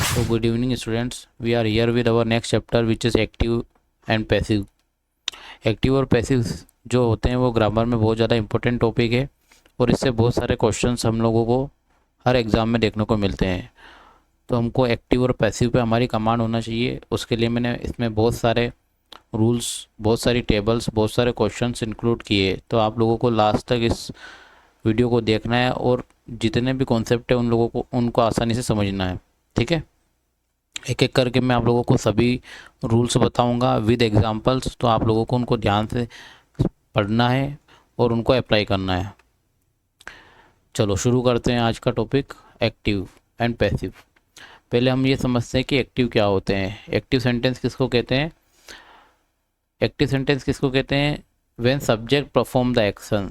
So good evening students, we are here with our next chapter which is active and passive. Active और passive जो होते हैं वो grammar में बहुत ज़्यादा इंपॉर्टेंट टॉपिक है और इससे बहुत सारे क्वेश्चंस हम लोगों को हर एग्ज़ाम में देखने को मिलते हैं। तो हमको एक्टिव और पैसिव पे हमारी कमांड होना चाहिए। उसके लिए मैंने इसमें बहुत सारे रूल्स, बहुत सारी टेबल्स, बहुत सारे क्वेश्चंस इंक्लूड किए। तो आप लोगों को लास्ट तक इस वीडियो को देखना है और जितने भी कॉन्सेप्ट है उन लोगों को उनको आसानी से समझना है। ठीक है, एक एक करके मैं आप लोगों को सभी रूल्स बताऊंगा विद एग्जांपल्स। तो आप लोगों को उनको ध्यान से पढ़ना है और उनको अप्लाई करना है। चलो शुरू करते हैं आज का टॉपिक, एक्टिव एंड पैसिव। पहले हम ये समझते हैं कि एक्टिव क्या होते हैं। एक्टिव सेंटेंस किसको कहते हैं? एक्टिव सेंटेंस किसको कहते हैं? When subject perform the action,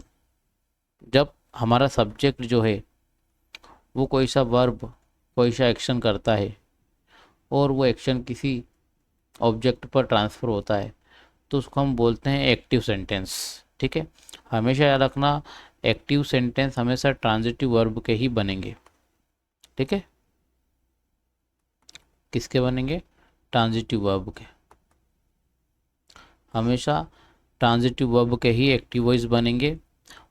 जब हमारा सब्जेक्ट जो है वो कोई सा वर्ब, कोई सा एक्शन करता है और वो एक्शन किसी ऑब्जेक्ट पर ट्रांसफ़र होता है तो उसको हम बोलते हैं एक्टिव सेंटेंस। ठीक है, हमेशा याद रखना एक्टिव सेंटेंस हमेशा ट्रांजिटिव वर्ब के ही बनेंगे। ठीक है, किसके बनेंगे? ट्रांजिटिव वर्ब के। हमेशा ट्रांजिटिव वर्ब के ही एक्टिव वॉइस बनेंगे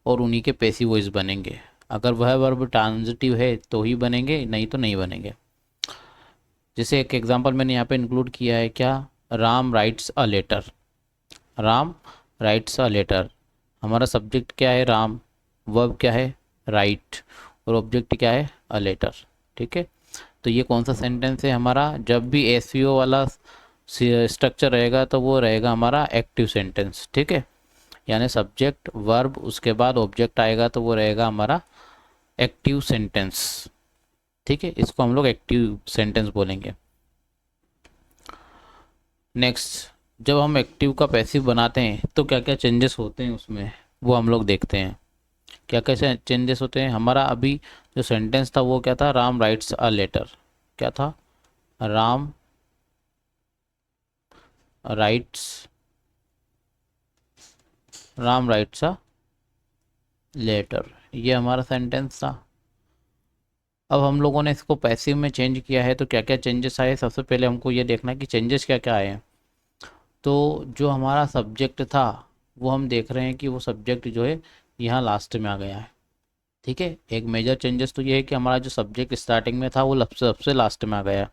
और उन्हीं के पैसिव वॉइस बनेंगे। अगर वह वर्ब ट्रांजिटिव है तो ही बनेंगे, नहीं तो नहीं बनेंगे। जैसे एक एग्जांपल मैंने यहाँ पे इंक्लूड किया है, क्या? Ram writes a letter. Ram writes a letter, हमारा सब्जेक्ट क्या है? राम, वर्ब क्या है? राइट, और ऑब्जेक्ट क्या है? A letter. ठीक है, तो ये कौन सा सेंटेंस है हमारा? जब भी एसवीओ वाला स्ट्रक्चर रहेगा तो वो रहेगा हमारा एक्टिव सेंटेंस। ठीक है, यानी सब्जेक्ट वर्ब उसके बाद ऑब्जेक्ट आएगा तो वो रहेगा हमारा एक्टिव सेंटेंस। ठीक है, इसको हम लोग एक्टिव सेंटेंस बोलेंगे। नेक्स्ट, जब हम एक्टिव का पैसिव बनाते हैं तो क्या क्या चेंजेस होते हैं उसमें, वो हम लोग देखते हैं। क्या क्या चेंजेस होते हैं? हमारा अभी जो सेंटेंस था वो क्या था? Ram writes a letter. क्या था? Ram writes, Ram writes a letter, ये हमारा सेंटेंस था। अब हम लोगों ने इसको पैसिव में चेंज किया है तो क्या क्या चेंजेस आए? सबसे पहले हमको ये देखना है कि चेंजेस क्या क्या आए हैं। तो जो हमारा सब्जेक्ट था वो हम देख रहे हैं कि वो सब्जेक्ट जो है यहाँ लास्ट में आ गया है। ठीक है, एक मेजर चेंजेस तो ये है कि हमारा जो सब्जेक्ट स्टार्टिंग में था वो सबसे लास्ट में आ गया है।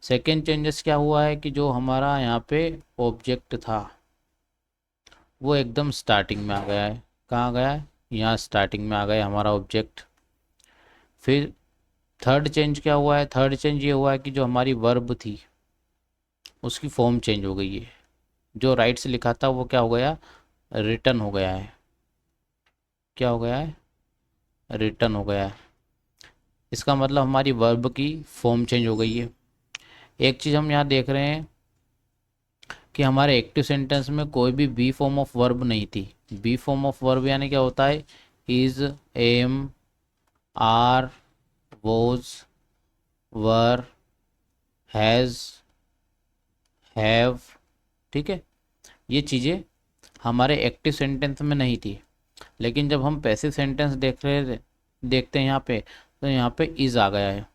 सेकेंड चेंजेस क्या हुआ है कि जो हमारा यहाँ पे ऑब्जेक्ट था वो एकदम स्टार्टिंग में आ गया है। कहाँ गया है? यहाँ स्टार्टिंग में आ गया हमारा ऑब्जेक्ट। फिर थर्ड चेंज क्या हुआ है? थर्ड चेंज ये हुआ है कि जो हमारी वर्ब थी उसकी फॉर्म चेंज हो गई है। जो राइट से लिखा था वो क्या हो गया? रिटर्न हो गया है। क्या हो गया है? रिटर्न हो गया है। इसका मतलब हमारी वर्ब की फॉर्म चेंज हो गई है। एक चीज़ हम यहाँ देख रहे हैं कि हमारे एक्टिव सेंटेंस में कोई भी बी फॉर्म ऑफ वर्ब नहीं थी। बी फॉर्म ऑफ वर्ब यानी क्या होता है? Is, am, are, was, were, has, have. ठीक है, ये चीज़ें हमारे एक्टिव सेंटेंस में नहीं थी। लेकिन जब हम पैसिव सेंटेंस देखते हैं यहाँ पे, तो यहाँ पे इज आ गया है।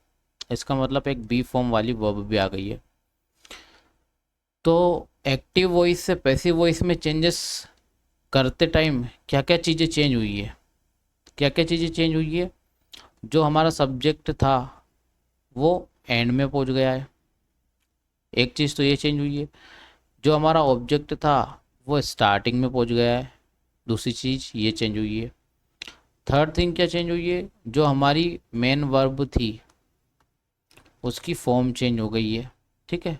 इसका मतलब एक बी फॉर्म वाली वर्ब भी आ गई है। तो एक्टिव वॉइस से पैसिव वॉइस में चेंजेस करते टाइम क्या क्या चीज़ें चेंज हुई है? क्या क्या चीज़ें चेंज हुई है? जो हमारा सब्जेक्ट था वो एंड में पहुंच गया है। एक चीज़ तो ये चेंज हुई है। जो हमारा ऑब्जेक्ट था वो स्टार्टिंग में पहुंच गया है। दूसरी चीज़ ये चेंज हुई है। थर्ड थिंग क्या चेंज हुई है? जो हमारी मेन वर्ब थी उसकी फॉर्म चेंज हो गई है। ठीक है,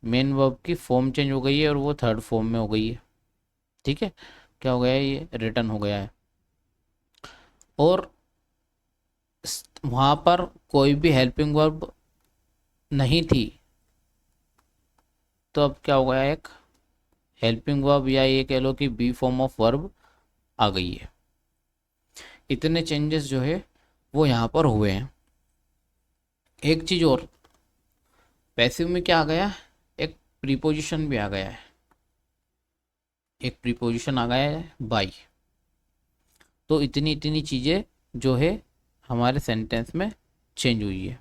मेन वर्ब की फॉर्म चेंज हो गई है और वो थर्ड फॉर्म में हो गई है। ठीक है, क्या हो गया है? ये रिटर्न हो गया है। और वहाँ पर कोई भी हेल्पिंग वर्ब नहीं थी तो अब क्या हो गया? एक हेल्पिंग वर्ब या ये कह लो कि बी फॉर्म ऑफ वर्ब आ गई है। इतने चेंजेस जो है वो यहाँ पर हुए हैं। एक चीज़ और, पैसिव में क्या आ गया? एक प्रीपोजिशन भी आ गया है। एक प्रीपोजिशन आ गया है बाई। तो इतनी इतनी चीज़ें जो है हमारे सेंटेंस में चेंज हुई है।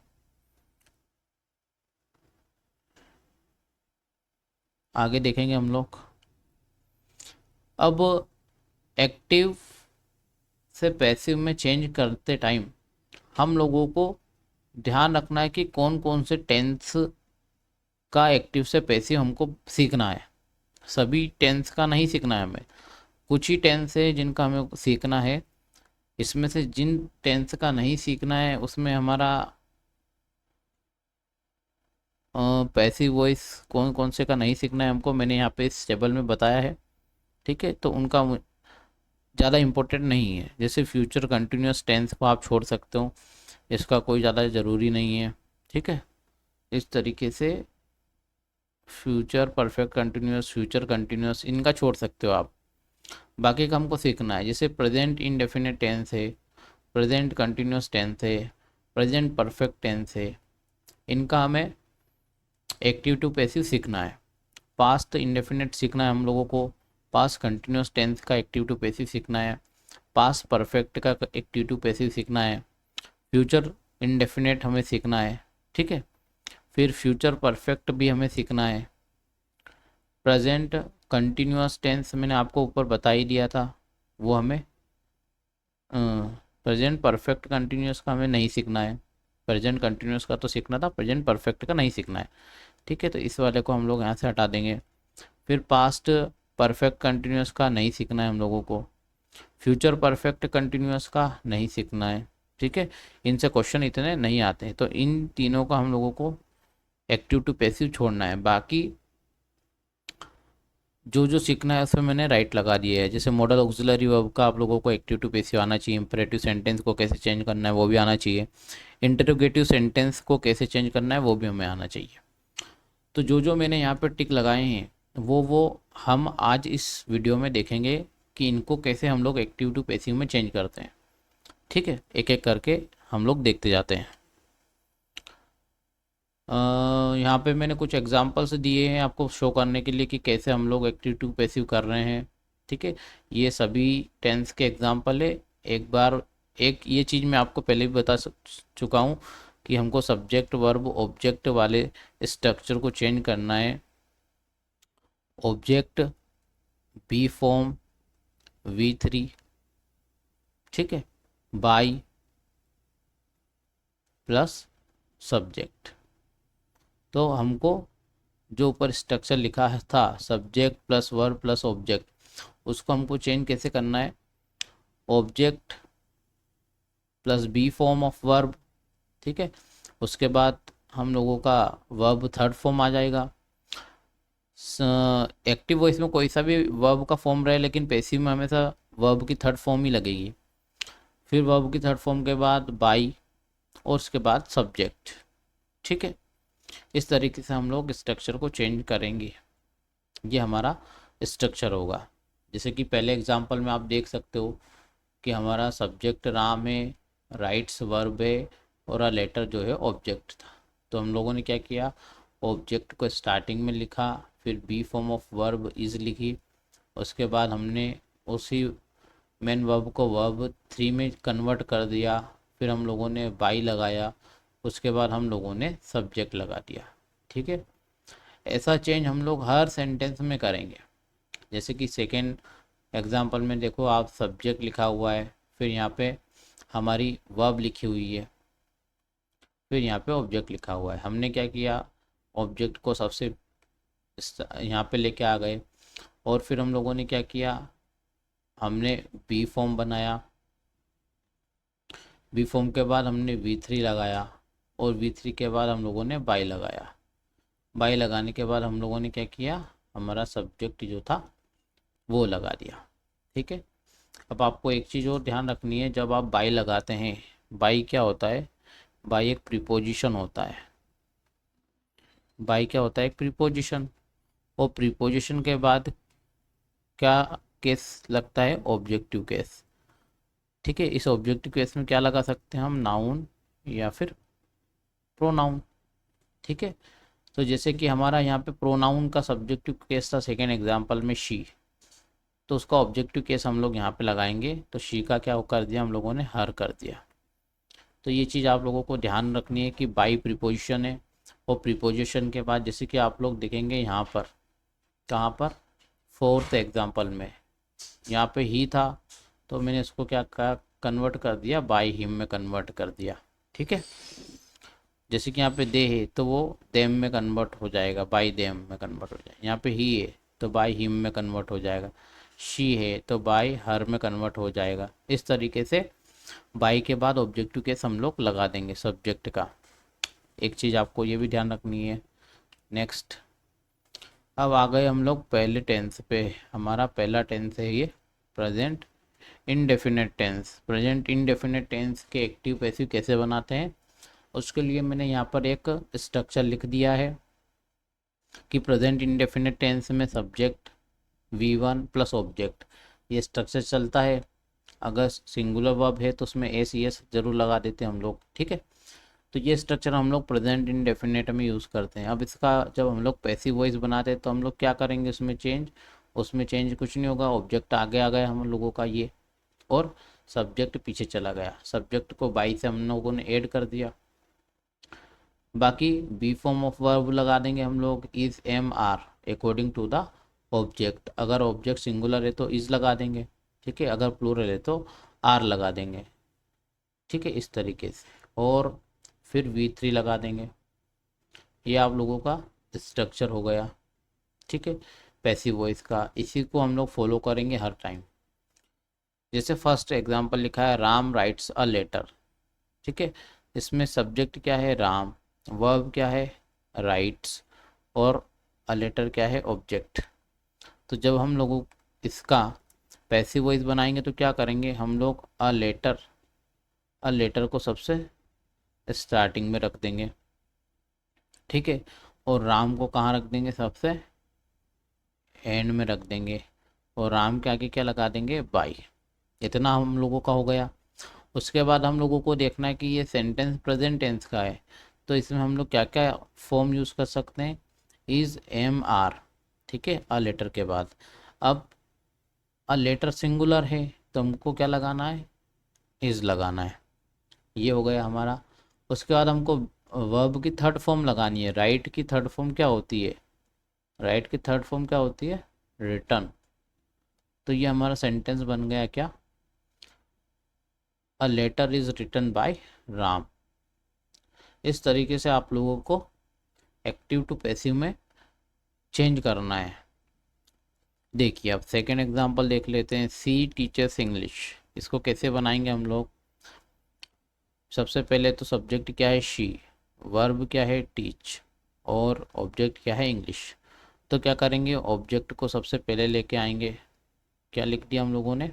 आगे देखेंगे हम लोग। अब एक्टिव से पैसिव में चेंज करते टाइम हम लोगों को ध्यान रखना है कि कौन कौन से टेंस का एक्टिव से पैसिव हमको सीखना है। सभी टेंस का नहीं सीखना है हमें, कुछ ही टेंस है जिनका हमें सीखना है। इसमें से जिन टेंस का नहीं सीखना है उसमें हमारा पैसिव वॉइस कौन कौन से का नहीं सीखना है हमको, मैंने यहाँ पे इस टेबल में बताया है। ठीक है, तो उनका ज़्यादा इम्पोर्टेंट नहीं है। जैसे फ्यूचर कंटिन्यूस टेंस को आप छोड़ सकते हो, इसका कोई ज़्यादा ज़रूरी नहीं है। ठीक है, इस तरीके से future perfect continuous, future continuous इनका छोड़ सकते हो आप। बाकी का हमको सीखना है। जैसे प्रेजेंट इंडेफिनिट टेंस है, प्रेजेंट कंटिन्यूस टेंस है, प्रेजेंट परफेक्ट टेंस है, इनका हमें एक्टिव टू पैसिव सीखना है। पास्ट इंडेफिनिट सीखना है हम लोगों को, पास्ट कंटिन्यूस टेंस का एक्टिव टू पैसिव सीखना है, पास्ट परफेक्ट का एक्टिव टू पैसिव सीखना है, फ्यूचर इंडेफिनिट हमें सीखना है। ठीक है, फिर फ्यूचर परफेक्ट भी हमें सीखना है। प्रेजेंट कंटिन्यूस टेंस मैंने आपको ऊपर बता ही दिया था, वो हमें प्रेजेंट परफेक्ट कंटिन्यूस का हमें नहीं सीखना है। प्रेजेंट कंटिन्यूस का तो सीखना था, प्रेजेंट परफेक्ट का नहीं सीखना है। ठीक है, तो इस वाले को हम लोग यहाँ से हटा देंगे। फिर पास्ट परफेक्ट कंटिन्यूस का नहीं सीखना है हम लोगों को, फ्यूचर परफेक्ट कंटिन्यूस का नहीं सीखना है। ठीक है, इनसे क्वेश्चन इतने नहीं आते हैं, तो इन तीनों का हम लोगों को एक्टिव टू पैसिव छोड़ना है। बाकी जो जो सीखना है उसमें मैंने राइट लगा दिए है। जैसे मॉडल ऑक्सिलरी वर्ब का आप लोगों को एक्टिव टू पैसिव आना चाहिए, इंपरेटिव सेंटेंस को कैसे चेंज करना है वो भी आना चाहिए, इंटरोगेटिव सेंटेंस को कैसे चेंज करना है वो भी हमें आना चाहिए। तो जो जो मैंने यहाँ पर टिक लगाए हैं वो हम आज इस वीडियो में देखेंगे कि इनको कैसे हम लोग एक्टिव टू पैसिव में चेंज करते हैं। ठीक है, एक एक करके हम लोग देखते जाते हैं। यहाँ पे मैंने कुछ एग्जांपल्स दिए हैं आपको शो करने के लिए कि कैसे हम लोग एक्टिव टू पैसिव कर रहे हैं। ठीक है, ये सभी टेंस के एग्जांपल है। एक बार एक ये चीज़ मैं आपको पहले भी बता चुका हूँ कि हमको सब्जेक्ट वर्ब ऑब्जेक्ट वाले स्ट्रक्चर को चेंज करना है। ऑब्जेक्ट बी फॉर्म V3, ठीक है, बाई प्लस सब्जेक्ट। तो हमको जो ऊपर स्ट्रक्चर लिखा है था subject plus verb plus object, उसको हमको चेंज कैसे करना है। Object plus be form of verb, ठीक है, उसके बाद हम लोगों का वर्ब थर्ड फॉर्म आ जाएगा। एक्टिव वॉइस में कोई सा भी वर्ब का फॉर्म रहे, लेकिन पैसिव में हमेशा वर्ब की थर्ड फॉर्म ही लगेगी। फिर वर्ब की थर्ड फॉर्म के बाद बाई और उसके बाद सब्जेक्ट। ठीक है, इस तरीके से हम लोग स्ट्रक्चर को चेंज करेंगे। ये हमारा स्ट्रक्चर होगा। जैसे कि पहले एग्जांपल में आप देख सकते हो कि हमारा सब्जेक्ट राम है, राइट्स वर्ब है और अ लेटर जो है ऑब्जेक्ट था। तो हम लोगों ने क्या किया, ऑब्जेक्ट को स्टार्टिंग में लिखा, फिर be form of verb is लिखी, उसके बाद हमने उसी मेन वर्ब को वर्ब 3 में कन्वर्ट कर दिया, फिर हम लोगों ने बाई लगाया, उसके बाद हम लोगों ने सब्जेक्ट लगा दिया। ठीक है, ऐसा चेंज हम लोग हर सेंटेंस में करेंगे। जैसे कि सेकेंड एग्जांपल में देखो, आप सब्जेक्ट लिखा हुआ है, फिर यहाँ पे हमारी वर्ब लिखी हुई है, फिर यहाँ पे ऑब्जेक्ट लिखा हुआ है। हमने क्या किया, ऑब्जेक्ट को सबसे यहाँ पे लेके आ गए और फिर हम लोगों ने क्या किया, हमने बी फॉर्म बनाया, बी फॉर्म के बाद हमने V3 लगाया और V3 के बाद हम लोगों ने बाई लगाया। बाई लगाने के बाद हम लोगों ने क्या किया, हमारा सब्जेक्ट जो था वो लगा दिया। ठीक है, अब आपको एक चीज़ और ध्यान रखनी है, जब आप बाई लगाते हैं, बाई क्या होता है, बाई एक प्रीपोजिशन होता है। बाई क्या होता है, एक प्रीपोजिशन। और प्रीपोजिशन के बाद क्या केस लगता है, ऑब्जेक्टिव केस। ठीक है, इस ऑब्जेक्टिव केस में क्या लगा सकते हैं हम, नाउन या फिर प्रोनाउन। ठीक है, तो जैसे कि हमारा यहाँ पे प्रोनाउन का सब्जेक्टिव केस था सेकेंड एग्जांपल में शी, तो उसका ऑब्जेक्टिव केस हम लोग यहाँ पे लगाएंगे, तो शी का क्या कर दिया हम लोगों ने, हर कर दिया। तो ये चीज़ आप लोगों को ध्यान रखनी है कि बाई प्रीपोजिशन है, और प्रीपोजिशन के बाद जैसे कि आप लोग देखेंगे यहाँ पर कहाँ पर, फोर्थ एग्जाम्पल में। यहाँ पे ही था तो मैंने इसको क्या कहा, कन्वर्ट कर दिया, बाय हिम में कन्वर्ट कर दिया। ठीक है, जैसे कि यहाँ पे दे है तो वो देम में कन्वर्ट हो जाएगा, बाय देम में कन्वर्ट हो जाएगा। यहाँ पे ही है तो बाय हिम में कन्वर्ट हो जाएगा। शी है तो बाय हर में कन्वर्ट हो जाएगा। इस तरीके से बाय के बाद ऑब्जेक्टिव केस हम लोग लगा देंगे सब्जेक्ट का। एक चीज़ आपको ये भी ध्यान रखनी है। नेक्स्ट, अब आ गए हम लोग पहले टेंस पे। हमारा पहला टेंस है ये present indefinite tense. Present indefinite tense के एक्टिव पैसिव कैसे बनाते हैं, उसके लिए मैंने यहाँ पर एक स्ट्रक्चर लिख दिया है कि प्रेजेंट इंडेफिनिट टेंस में सब्जेक्ट V1 प्लस ऑब्जेक्ट, ये स्ट्रक्चर चलता है। अगर सिंगुलर वर्ब है तो उसमें एस एस जरूर लगा देते हैं हम लोग। ठीक है, तो ये स्ट्रक्चर हम लोग प्रेजेंट इंडेफिनिट में यूज़ करते हैं। अब इसका जब हम लोग पैसिव वॉइस बनाते हैं तो हम लोग क्या करेंगे, उसमें चेंज कुछ नहीं होगा। ऑब्जेक्ट आगे आ गया हम लोगों का ये, और सब्जेक्ट पीछे चला गया। सब्जेक्ट को बाई से हम लोगों ने ऐड कर दिया। बाकी बी फॉर्म ऑफ वर्ब लगा देंगे हम लोग, is am are according to the object. अगर ऑब्जेक्ट सिंगुलर है तो इज लगा देंगे। ठीक है, अगर प्लूरल है तो आर लगा देंगे। ठीक है, इस तरीके से। और फिर V3 लगा देंगे। ये आप लोगों का स्ट्रक्चर हो गया। ठीक है, पैसिव वॉइस का। इसी को हम लोग फॉलो करेंगे हर टाइम। जैसे फर्स्ट एग्जांपल लिखा है, राम राइट्स अ लेटर। ठीक है, इसमें सब्जेक्ट क्या है, राम, वर्ब क्या है, राइट्स, और अ लेटर क्या है, ऑब्जेक्ट। तो जब हम लोगों इसका पैसिव वॉइस बनाएंगे तो क्या करेंगे हम लोग, अ लेटर को सबसे स्टार्टिंग में रख देंगे। ठीक है, और राम को कहाँ रख देंगे, सबसे एंड में रख देंगे। और राम के आगे क्या लगा देंगे, बाई। इतना हम लोगों का हो गया। उसके बाद हम लोगों को देखना है कि ये सेंटेंस प्रेजेंट टेंस का है, तो इसमें हम लोग क्या क्या फॉर्म यूज़ कर सकते हैं, इज एम आर। ठीक है, अ लेटर के बाद। अब अ लेटर सिंगुलर है तो हमको क्या लगाना है, इज लगाना है। ये हो गया हमारा। उसके बाद हमको वर्ब की थर्ड फॉर्म लगानी है। राइट की थर्ड फॉर्म क्या होती है, राइट की थर्ड फॉर्म क्या होती है, रिटर्न। तो ये हमारा सेंटेंस बन गया क्या, a letter is written by Ram. इस तरीके से आप लोगों को एक्टिव टू पैसिव में चेंज करना है। देखिए अब सेकेंड एग्जांपल देख लेते हैं, सी टीचर्स इंग्लिश। इसको कैसे बनाएंगे हम लोग, सबसे पहले तो सब्जेक्ट क्या है, शी, वर्ब क्या है, टीच, और ऑब्जेक्ट क्या है, इंग्लिश। तो क्या करेंगे, ऑब्जेक्ट को सबसे पहले लेके आएंगे। क्या लिख दिया हम लोगों ने,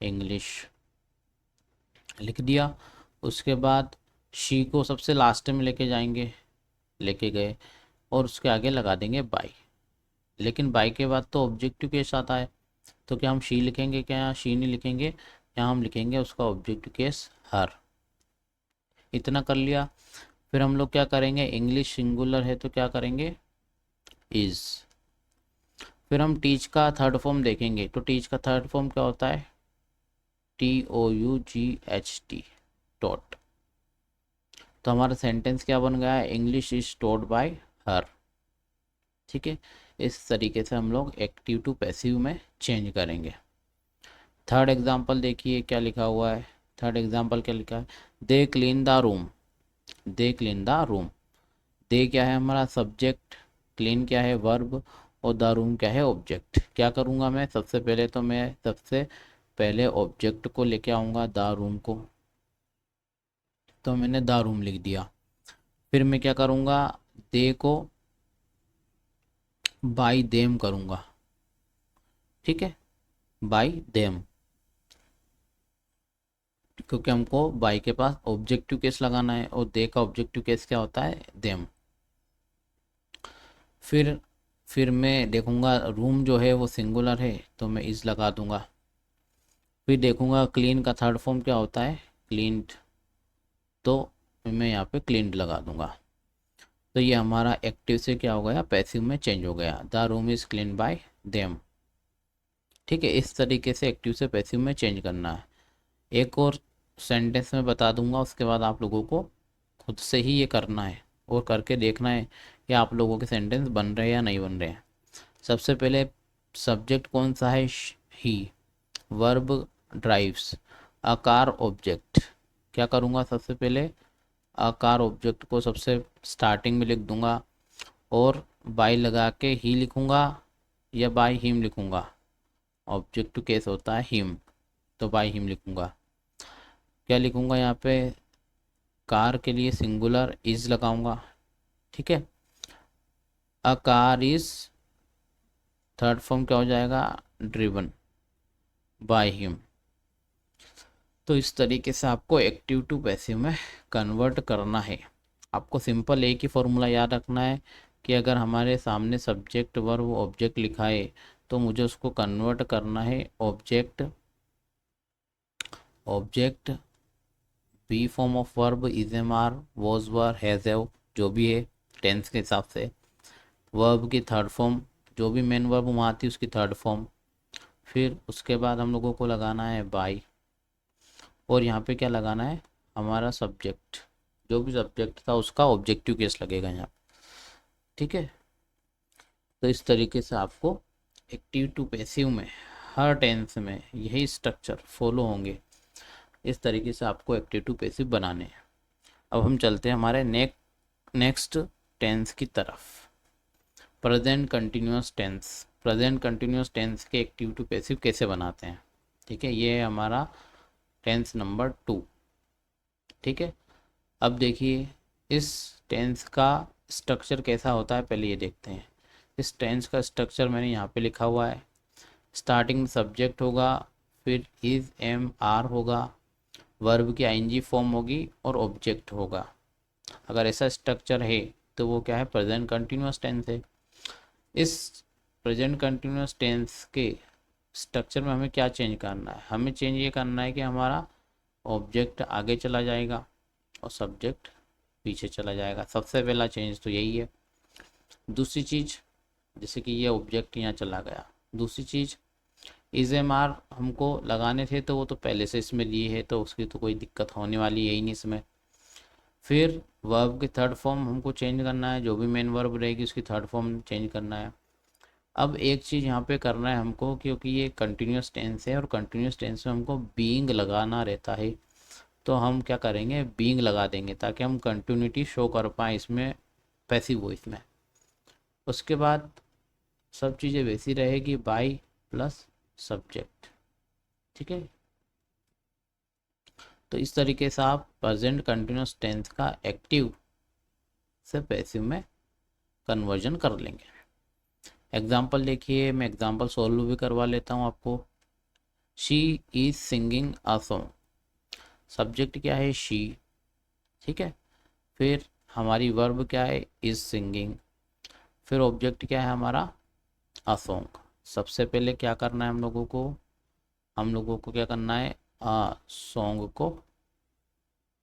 इंग्लिश लिख दिया। उसके बाद शी को सबसे लास्ट में लेके जाएंगे, लेके गए, और उसके आगे लगा देंगे बाई। लेकिन बाई के बाद तो ऑब्जेक्टिव केस आता है, तो क्या हम शी लिखेंगे, क्या यहाँ शी नहीं लिखेंगे, यहाँ हम लिखेंगे उसका ऑब्जेक्टिव केस हर। इतना कर लिया। फिर हम लोग क्या करेंगे, इंग्लिश सिंगुलर है तो क्या करेंगे, इज। फिर हम टीच का थर्ड फॉर्म देखेंगे, तो टीच का थर्ड फॉर्म क्या होता है, TOUGHT, टॉट। तो हमारा सेंटेंस क्या बन गया है, इंग्लिश इज टॉट बाय हर। ठीक है, इस तरीके से हम लोग एक्टिव टू पैसिव में चेंज करेंगे। थर्ड एग्जाम्पल देखिए क्या लिखा हुआ है। थर्ड एग्जाम्पल क्या लिखा है, they clean the room. They clean the room. They क्या है हमारा सब्जेक्ट, क्लीन क्या है वर्ब, और द रूम क्या है ऑब्जेक्ट। क्या करूँगा मैं, सबसे पहले तो मैं सबसे पहले ऑब्जेक्ट को लेके आऊँगा, द रूम को। तो मैंने द रूम लिख दिया। फिर मैं क्या करूँगा, दे को बाई देम करूँगा। ठीक है, बाई देम, क्योंकि हमको बाई के पास ऑब्जेक्टिव केस लगाना है, और दे का ऑब्जेक्टिव केस क्या होता है, देम। फिर फिर मैं देखूंगा रूम जो है वो सिंगुलर है तो मैं इज लगा दूंगा। फिर देखूंगा क्लीन का थर्ड फॉर्म क्या होता है, क्लीन्ड, तो मैं यहाँ पे क्लीन्ड लगा दूंगा। तो ये हमारा एक्टिव से क्या हो गया, पैसिव में चेंज हो गया, the room is clean bye them. ठीक है, इस तरीके से एक्टिव से पैसिव में चेंज करना है। एक और सेंटेंस में बता दूंगा, उसके बाद आप लोगों को खुद से ही ये करना है और करके देखना है कि आप लोगों के सेंटेंस बन रहे हैं या नहीं बन रहे हैं। सबसे पहले सब्जेक्ट कौन सा है, he. Verb drives. A car object, क्या करूँगा सबसे पहले, आकार ऑब्जेक्ट को सबसे स्टार्टिंग में लिख दूंगा और बाय लगा के ही लिखूंगा या बाय हिम लिखूंगा। ऑब्जेक्टिव केस होता है हिम, तो बाय हिम लिखूंगा। क्या लिखूंगा यहाँ पे, कार के लिए सिंगुलर इज लगाऊंगा, ठीक है। अ कार इज, थर्ड फॉर्म क्या हो जाएगा, ड्रिवन बाय हिम। तो इस तरीके से आपको एक्टिव टू पैसिव में कन्वर्ट करना है। आपको सिंपल एक ही फॉर्मूला याद रखना है कि अगर हमारे सामने सब्जेक्ट वर्ब ऑब्जेक्ट लिखा है तो मुझे उसको कन्वर्ट करना है object, object be form of verb is am are was were has have जो भी है टेंस के हिसाब से, वर्ब की थर्ड फॉर्म, जो भी मेन वर्ब वहाँ आती है उसकी थर्ड फॉर्म, फिर उसके बाद हम लोगों को लगाना है बाई, और यहाँ पे क्या लगाना है, हमारा सब्जेक्ट, जो भी सब्जेक्ट था उसका ऑब्जेक्टिव केस लगेगा यहाँ, ठीक है। तो इस तरीके से आपको एक्टिव टू पैसिव में हर टेंस में यही स्ट्रक्चर फॉलो होंगे। इस तरीके से आपको एक्टिव टू पैसिव बनाने हैं। अब हम चलते हैं हमारे नेक्स्ट टेंस की तरफ, present continuous tense. Present continuous tense के एक्टिव टू पैसिव कैसे बनाते हैं, ठीक है। ये है हमारा टेंस नंबर 2, ठीक है। अब देखिए इस टेंस का स्ट्रक्चर कैसा होता है, पहले ये देखते हैं। इस टेंस का स्ट्रक्चर मैंने यहाँ पे लिखा हुआ है। स्टार्टिंग में सब्जेक्ट होगा, फिर इज एम आर होगा, वर्ब की आईएनजी फॉर्म होगी और ऑब्जेक्ट होगा। अगर ऐसा स्ट्रक्चर है तो वो क्या है, प्रेजेंट कंटिन्यूअस टेंस है। इस प्रेजेंट कंटिन्यूअस टेंस के स्ट्रक्चर में हमें क्या चेंज करना है, हमें चेंज ये करना है कि हमारा ऑब्जेक्ट आगे चला जाएगा और सब्जेक्ट पीछे चला जाएगा। सबसे पहला चेंज तो यही है। दूसरी चीज़, जैसे कि ये ऑब्जेक्ट यहाँ चला गया। दूसरी चीज़, इज एम आर हमको लगाने थे तो वो तो पहले से इसमें लिए है तो उसकी तो कोई दिक्कत होने वाली है ही नहीं इसमें। फिर वर्ब की थर्ड फॉर्म हमको चेंज करना है, जो भी मेन वर्ब रहेगी उसकी थर्ड फॉर्म चेंज करना है। अब एक चीज़ यहाँ पे करना है हमको, क्योंकि ये कंटिन्यूस टेंस है और कंटिन्यूस टेंस में हमको बीइंग लगाना रहता है, तो हम क्या करेंगे, बीइंग लगा देंगे ताकि हम कंटिन्यूटी शो कर पाएँ इसमें, पैसिव वॉइस में। उसके बाद सब चीज़ें वैसी रहेगी, बाई प्लस सब्जेक्ट, ठीक है। तो इस तरीके से आप प्रेजेंट कंटिन्यूस टेंस का एक्टिव से पैसिव में कन्वर्जन कर लेंगे। एग्जाम्पल देखिए, मैं एग्जाम्पल सॉल्व भी करवा लेता हूँ आपको। She is singing a song, subject क्या है, शी, ठीक है। फिर हमारी वर्ब क्या है, इज सिंगिंग। फिर ऑब्जेक्ट क्या है हमारा, अ सॉन्ग। सबसे पहले क्या करना है हम लोगों को क्या करना है, अ सॉन्ग को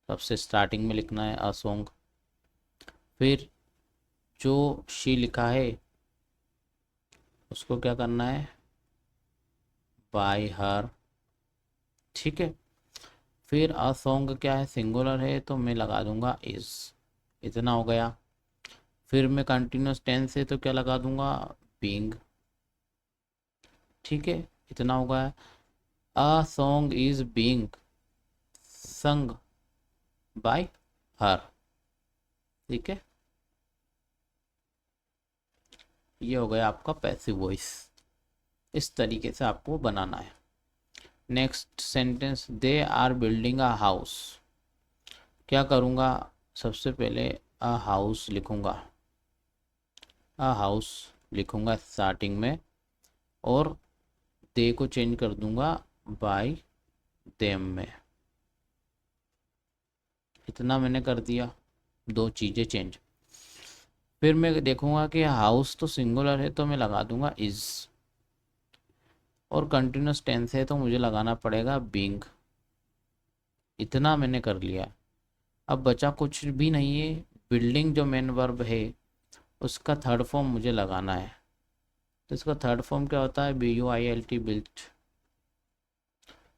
सबसे स्टार्टिंग में लिखना है, अ सॉन्ग। फिर जो शी लिखा है उसको क्या करना है, बाय हर, ठीक है। फिर अ सॉन्ग क्या है, सिंगुलर है तो मैं लगा दूंगा इज, इतना हो गया। फिर मैं कंटिन्यूस टेंस है तो क्या लगा दूंगा, बीइंग, ठीक है, इतना हो गया। A song is being sung by हर, ठीक है। ये हो गया आपका पैसिव वॉइस। इस तरीके से आपको बनाना है। Next sentence, they are building a house. क्या करूँगा, सबसे पहले अ हाउस लिखूँगा, अ हाउस लिखूँगा स्टार्टिंग में, और दे को चेंज कर दूंगा बाय देम में, इतना मैंने कर दिया, दो चीज़ें चेंज। फिर मैं देखूंगा कि हाउस तो सिंगुलर है तो मैं लगा दूंगा इज, और कंटिन्यूस टेंस है तो मुझे लगाना पड़ेगा बीइंग, इतना मैंने कर लिया। अब बचा कुछ भी नहीं है, बिल्डिंग जो मेन वर्ब है उसका थर्ड फॉर्म मुझे लगाना है। तो इसका थर्ड फॉर्म क्या होता है, BUILT, बिल्ट।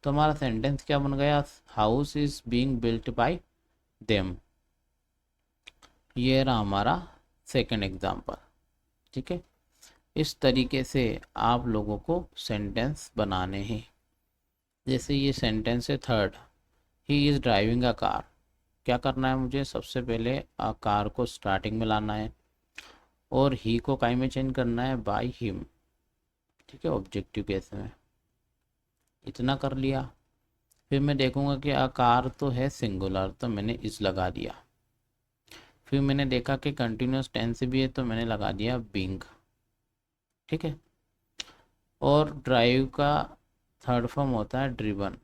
तो हमारा सेंटेंस क्या बन गया, house is being built by them. ये रहा हमारा सेकंड एग्जाम्पल, ठीक है। इस तरीके से आप लोगों को सेंटेंस बनाने हैं। जैसे ये सेंटेंस है third, he is driving a car. क्या करना है मुझे, सबसे पहले कार को स्टार्टिंग में लाना है और ही को काई में चेंज करना है बाय हिम। ठीक है, ऑब्जेक्टिव केस में इतना कर लिया। फिर मैं देखूंगा कि कार तो है सिंगुलर, तो मैंने इस लगा दिया। फिर मैंने देखा कि कंटिन्यूस टेंस भी है, तो मैंने लगा दिया बीइंग। ठीक है, और ड्राइव का थर्ड फॉर्म होता है ड्रिवन,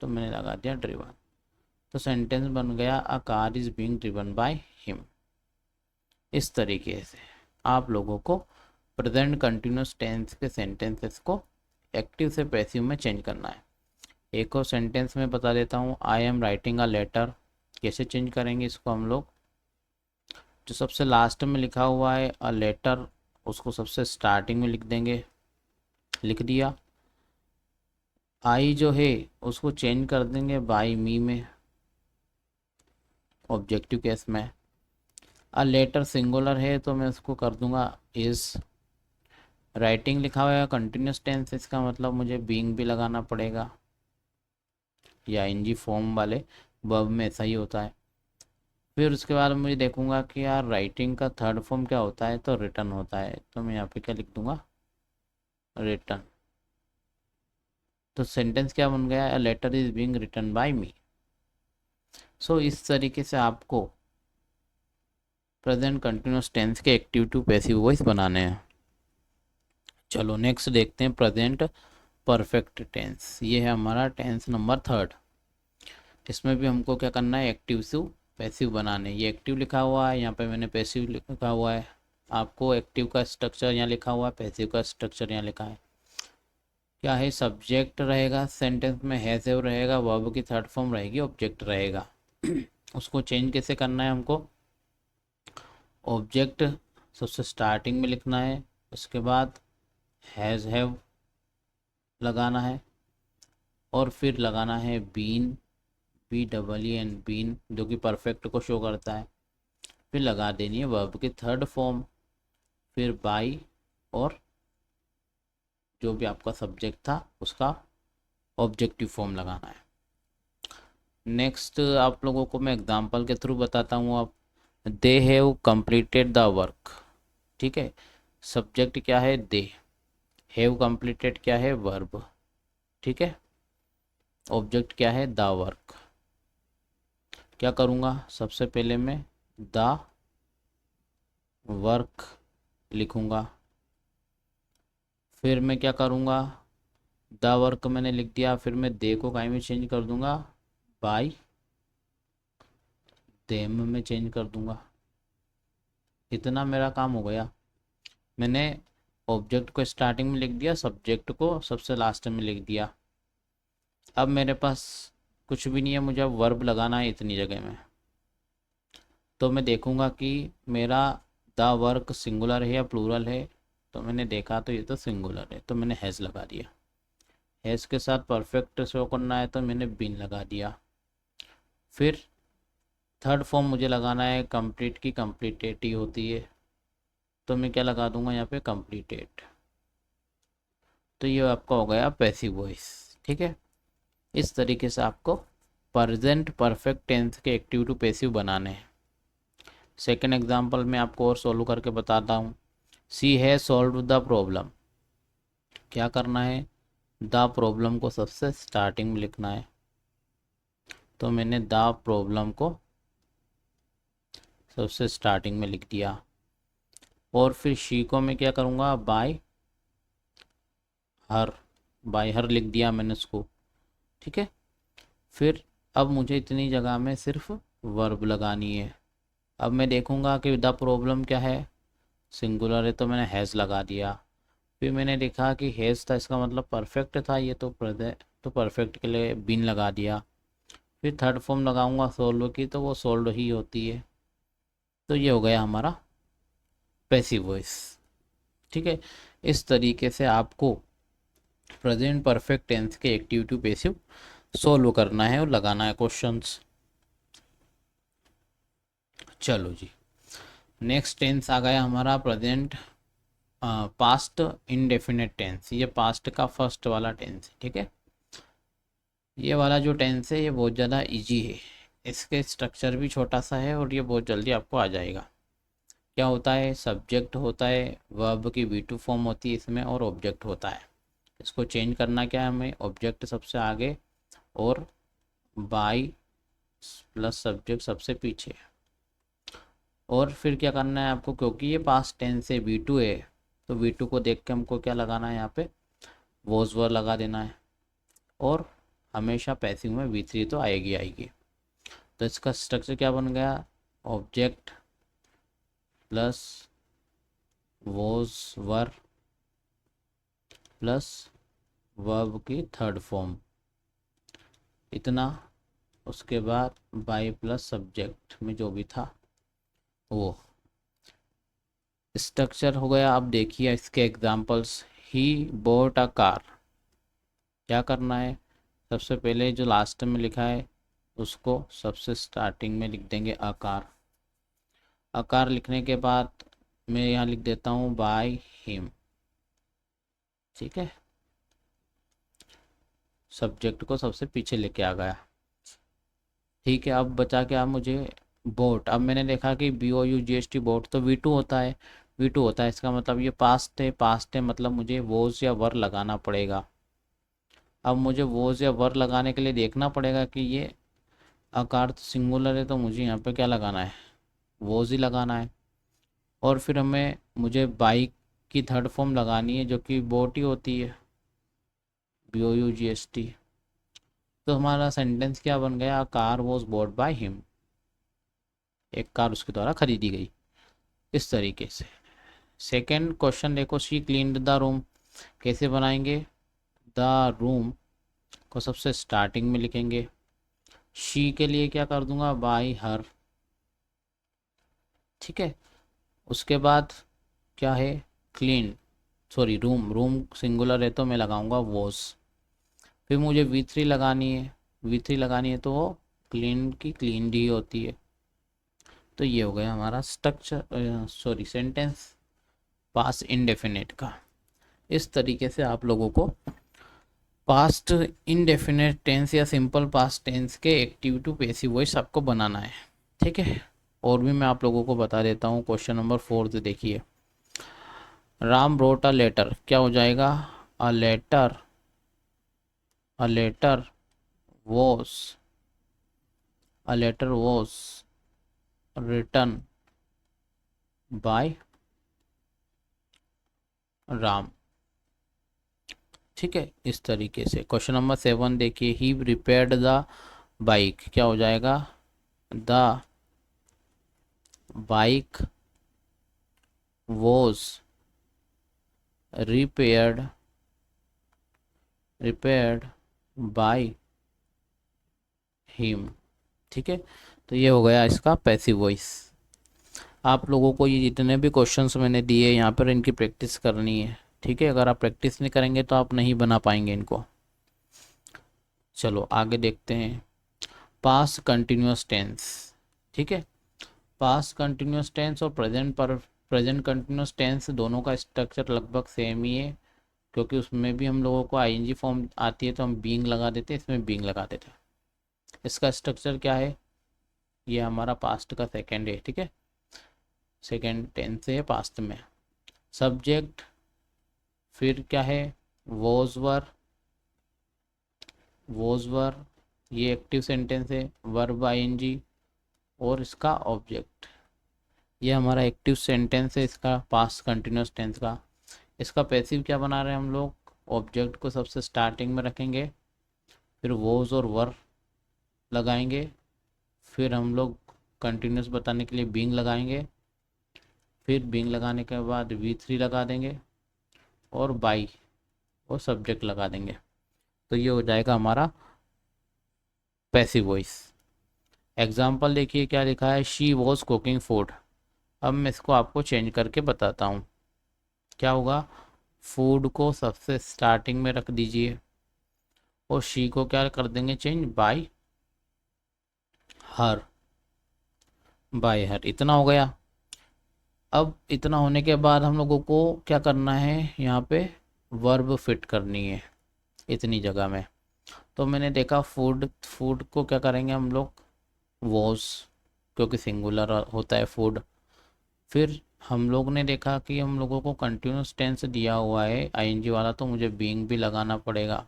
तो मैंने लगा दिया ड्रिवन। तो सेंटेंस बन गया a car is being driven by him. इस तरीके से आप लोगों को प्रेजेंट कंटिन्यूस टेंस के सेंटेंसेस को एक्टिव से पैसिव में चेंज करना है। एक और सेंटेंस में बता देता हूँ, I am writing a letter. कैसे चेंज करेंगे इसको हम लोग, जो सबसे लास्ट में लिखा हुआ है अ लेटर, उसको सबसे स्टार्टिंग में लिख देंगे। लिख दिया। आई जो है उसको चेंज कर देंगे बाय मी में, ऑब्जेक्टिव केस में। अ लेटर सिंगुलर है तो मैं उसको कर दूंगा इज। राइटिंग लिखा हुआ है कंटिन्यूस टेंस, इसका मतलब मुझे बीइंग भी लगाना पड़ेगा, या एनजी फॉर्म वाले वर्ब में ऐसा ही होता है। फिर उसके बाद मुझे देखूंगा कि यार राइटिंग का थर्ड फॉर्म क्या होता है, तो रिटर्न होता है, तो मैं यहाँ पे क्या लिख दूंगा, रिटर्न। तो सेंटेंस क्या बन गया, a letter is being written by me. So इस तरीके से आपको प्रेजेंट कंटिन्यूस टेंस के एक्टिव टू पैसिव वॉइस बनाने हैं। चलो नेक्स्ट देखते हैं प्रेजेंट परफेक्ट टेंस। ये है हमारा टेंस नंबर थर्ड। इसमें भी हमको क्या करना है, एक्टिव से पैसिव बनाने। ये एक्टिव लिखा हुआ है, यहाँ पे मैंने पैसिव लिखा हुआ है। आपको एक्टिव का स्ट्रक्चर यहाँ लिखा हुआ है, पैसिव का स्ट्रक्चर यहाँ लिखा है। क्या है, सब्जेक्ट रहेगा सेंटेंस में, हैज़ हैव रहेगा, वर्ब की थर्ड फॉर्म रहेगी, ऑब्जेक्ट रहेगा। उसको चेंज कैसे करना है हमको, ऑब्जेक्ट सबसे स्टार्टिंग में लिखना है, उसके बाद हैज़ हैव लगाना है, और फिर लगाना है been, B double E N been, जो कि परफेक्ट को शो करता है। फिर लगा देनी है वर्ब की थर्ड फॉर्म, फिर बाई, और जो भी आपका सब्जेक्ट था उसका ऑब्जेक्टिव फॉर्म लगाना है। नेक्स्ट आप लोगों को मैं एग्जांपल के थ्रू बताता हूँ। अब they have completed the work. ठीक है, सब्जेक्ट क्या है, दे, हैव कंप्लीटेड क्या है, वर्ब। ठीक है, ऑब्जेक्ट क्या है, द वर्क। क्या करूँगा, सबसे पहले मैं द वर्क लिखूँगा। फिर मैं क्या करूँगा, द वर्क मैंने लिख दिया, फिर मैं दे को काई में चेंज कर दूँगा, बाई देम में चेंज कर दूँगा। इतना मेरा काम हो गया। मैंने ऑब्जेक्ट को स्टार्टिंग में लिख दिया, सब्जेक्ट को सबसे लास्ट में लिख दिया। अब मेरे पास कुछ भी नहीं है, मुझे अब वर्ब लगाना है इतनी जगह में। तो मैं देखूंगा कि मेरा द वर्क सिंगुलर है या प्लूरल है। तो मैंने देखा तो ये तो सिंगुलर है, तो मैंने हैज़ लगा दिया। हैज़ के साथ परफेक्ट शो करना है, तो मैंने बीन लगा दिया। फिर थर्ड फॉर्म मुझे लगाना है कंप्लीट की, कंप्लीटेड ही होती है, तो मैं क्या लगा दूंगा यहाँ पे, कंप्लीटेड। तो ये आपका हो गया पैसिव वॉइस। ठीक है, इस तरीके से आपको प्रेजेंट परफेक्ट टेंस के एक्टिव टू पैसिव बनाने हैं। सेकेंड एग्जाम्पल में आपको और सॉल्व करके बताता हूँ। सी है सॉल्व द प्रॉब्लम। क्या करना है, द प्रॉब्लम को सबसे स्टार्टिंग में लिखना है, तो मैंने द प्रॉब्लम को सबसे स्टार्टिंग में लिख दिया। और फिर शी को मैं क्या करूँगा, बाय हर, बाय हर लिख दिया मैंने उसको। ठीक है, फिर अब मुझे इतनी जगह में सिर्फ वर्ब लगानी है। अब मैं देखूंगा कि द प्रॉब्लम क्या है, सिंगुलर है, तो मैंने हैज़ लगा दिया। फिर मैंने देखा कि हैज़ था, इसका मतलब परफेक्ट था ये, तो परफेक्ट के लिए बीन लगा दिया। फिर थर्ड फॉर्म लगाऊंगा सोल्व की, तो वो सोल्व ही होती है। तो ये हो गया हमारा पैसिव वॉइस। ठीक है, इस तरीके से आपको प्रेजेंट परफेक्ट टेंस के एक्टिव टू पैसिव सोल्व करना है और लगाना है क्वेश्चंस। चलो जी, नेक्स्ट टेंस आ गया हमारा प्रेजेंट पास्ट इनडेफिनेट टेंस, ये पास्ट का फर्स्ट वाला टेंस है, ठीक है। ये वाला जो टेंस है ये बहुत ज़्यादा इजी है, इसके स्ट्रक्चर भी छोटा सा है और ये बहुत जल्दी आपको आ जाएगा। क्या होता है, सब्जेक्ट होता है, वर्ब की V2 फॉर्म होती है इसमें, और ऑब्जेक्ट होता है। इसको चेंज करना क्या है हमें, ऑब्जेक्ट सबसे आगे और बाई प्लस सब्जेक्ट सबसे पीछे। और फिर क्या करना है आपको, क्योंकि ये पास्ट टेंस है, V2 है, तो V2 को देख के हमको क्या लगाना है, यहाँ पे वॉज वर लगा देना है। और हमेशा पैसिव में V3 तो आएगी आएगी। तो इसका स्ट्रक्चर क्या बन गया, object plus was were plus verb की थर्ड फॉर्म, इतना। उसके बाद बाई प्लस सब्जेक्ट में जो भी था वो स्ट्रक्चर हो गया। अब देखिए इसके examples. He boat a car, क्या करना है, सबसे पहले जो लास्ट में लिखा है उसको सबसे स्टार्टिंग में लिख देंगे आकार। आकार लिखने के बाद मैं यहाँ लिख देता हूँ बाय हिम, ठीक है। सब्जेक्ट को सबसे पीछे लेके आ गया, ठीक है। अब बचा क्या मुझे, बोट। अब मैंने देखा कि BOUGHT बोट तो V2 होता है, V2 होता है, इसका मतलब ये पास्ट है, पास्ट है मतलब मुझे वोज या वर लगाना पड़ेगा। अब मुझे वोज या वर लगाने के लिए देखना पड़ेगा कि ये आकार तो सिंगुलर है, तो मुझे यहाँ पे क्या लगाना है, वोज ही लगाना है। और फिर मुझे बाइक की थर्ड फॉर्म लगानी है जो कि बोट ही होती है, BOUGHT। तो हमारा सेंटेंस क्या बन गया, car was bought by him, एक कार उसके द्वारा खरीदी गई, इस तरीके से। सेकंड क्वेश्चन देखो, शी क्लीन्ड द रूम, कैसे बनाएंगे, द रूम को सबसे स्टार्टिंग में लिखेंगे, शी के लिए क्या कर दूंगा, बाय हर, ठीक है। उसके बाद क्या है, clean, sorry room, room singular है तो मैं लगाऊंगा वॉज। फिर मुझे V3 लगानी है, V3 लगानी है तो वो क्लीन की क्लीनड ही होती है। तो ये हो गया हमारा structure, sorry sentence past indefinite का। इस तरीके से आप लोगों को पास्ट इंडेफिनेट टेंस या सिंपल पास्ट टेंस के एक्टिव टू पैसिव वॉइस आपको बनाना है, ठीक है। और भी मैं आप लोगों को बता देता हूँ। क्वेश्चन नंबर 4 देखिए, राम रोट अ लेटर, क्या हो जाएगा, a letter, a letter was, a letter was written by Ram, ठीक है। इस तरीके से क्वेश्चन नंबर 7 देखिए, ही रिपेयर्ड द बाइक, क्या हो जाएगा, the bike was repaired, repaired bye him, ठीक है। तो ये हो गया इसका पैसिव वॉइस। आप लोगों को ये जितने भी क्वेश्चंस मैंने दिए यहाँ पर इनकी प्रैक्टिस करनी है, ठीक है। अगर आप प्रैक्टिस नहीं करेंगे तो आप नहीं बना पाएंगे इनको। चलो आगे देखते हैं, पास्ट कंटिन्यूस टेंस, ठीक है। पास्ट कंटिन्यूस टेंस और प्रेजेंट कंटिन्यूस टेंस दोनों का स्ट्रक्चर लगभग सेम ही है, क्योंकि उसमें भी हम लोगों को आईएनजी फॉर्म आती है तो हम बीइंग लगा देते हैं, इसमें बीइंग लगा देते हैं। इसका स्ट्रक्चर क्या है, ये हमारा पास्ट का सेकेंड है, ठीक है, सेकेंड टेंस है पास्ट में। सब्जेक्ट, फिर क्या है, वॉज वर, वॉज वर, ये एक्टिव सेंटेंस है, वर्ब आईएनजी, और इसका ऑब्जेक्ट, ये हमारा एक्टिव सेंटेंस है इसका पास्ट कंटिन्यूस टेंस का। इसका पैसिव क्या बना रहे हैं हम लोग, ऑब्जेक्ट को सबसे स्टार्टिंग में रखेंगे, फिर वॉज और वर लगाएंगे, फिर हम लोग कंटिन्यूस बताने के लिए बीइंग लगाएंगे, फिर बीइंग लगाने के बाद V3 लगा देंगे और बाई और सब्जेक्ट लगा देंगे। तो ये हो जाएगा हमारा पैसिव वॉइस। एग्जाम्पल देखिए क्या लिखा है, शी वॉज कुकिंग फूड। अब मैं इसको आपको चेंज करके बताता हूँ, क्या होगा, फूड को सबसे स्टार्टिंग में रख दीजिए और शी को क्या कर देंगे चेंज, बाय हर, बाय हर, इतना हो गया। अब इतना होने के बाद हम लोगों को क्या करना है, यहाँ पे वर्ब फिट करनी है इतनी जगह में। तो मैंने देखा फूड, फूड को क्या करेंगे हम लोग, वॉज, क्योंकि सिंगुलर होता है फूड। फिर हम लोग ने देखा कि हम लोगों को कंटिन्यूस टेंस दिया हुआ है आईएनजी वाला, तो मुझे बीइंग भी लगाना पड़ेगा।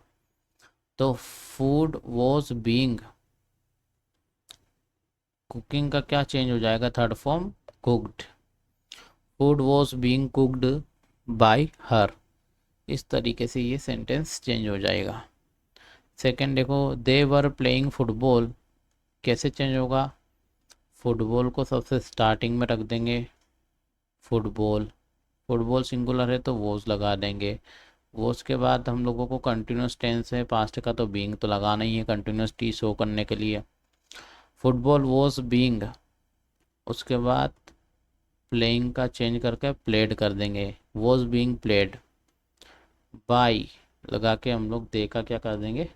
तो फूड वॉज बीइंग, कुकिंग का क्या चेंज हो जाएगा, third form cooked, food was being cooked bye हर। इस तरीके से ये सेंटेंस चेंज हो जाएगा। सेकंड देखो, दे वर प्लेइंग फुटबॉल, कैसे चेंज होगा, फुटबॉल को सबसे स्टार्टिंग में रख देंगे, फुटबॉल, फुटबॉल सिंगुलर है तो वॉज लगा देंगे। वॉज के बाद हम लोगों को कंटिन्यूस टेंस है पास्ट का, तो बीइंग तो लगाना ही है कंटिन्यूस टी शो करने के लिए। फुटबॉल वॉज बीइंग, उसके बाद प्लेइंग का चेंज करके प्लेड कर देंगे, वॉज बीइंग प्लेड बाय लगा के हम लोग दे का क्या कर देंगे,